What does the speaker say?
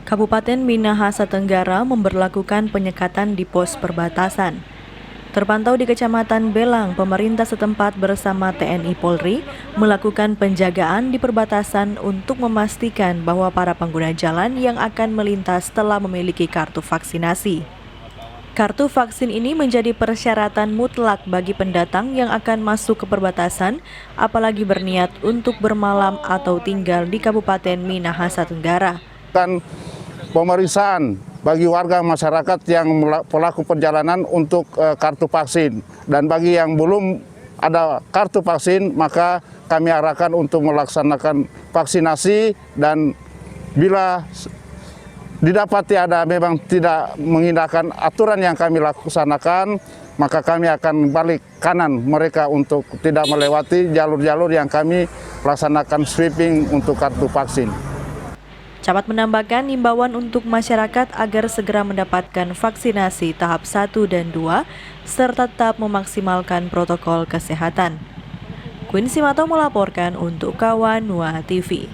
Kabupaten Minahasa Tenggara memberlakukan penyekatan di pos perbatasan. Terpantau di Kecamatan Belang, pemerintah setempat bersama TNI Polri melakukan penjagaan di perbatasan untuk memastikan bahwa para pengguna jalan yang akan melintas telah memiliki kartu vaksinasi. Kartu vaksin ini menjadi persyaratan mutlak bagi pendatang yang akan masuk ke perbatasan, apalagi berniat untuk bermalam atau tinggal di Kabupaten Minahasa Tenggara. Pemeriksaan bagi warga masyarakat yang pelaku perjalanan untuk kartu vaksin, dan bagi yang belum ada kartu vaksin maka kami arahkan untuk melaksanakan vaksinasi, dan bila didapati ada memang tidak mengindahkan aturan yang kami laksanakan, maka kami akan balik kanan mereka untuk tidak melewati jalur-jalur yang kami laksanakan sweeping untuk kartu vaksin. Camat menambahkan imbauan untuk masyarakat agar segera mendapatkan vaksinasi tahap 1 dan 2 serta tetap memaksimalkan protokol kesehatan. Queen Simato melaporkan untuk Kawan Nuah TV.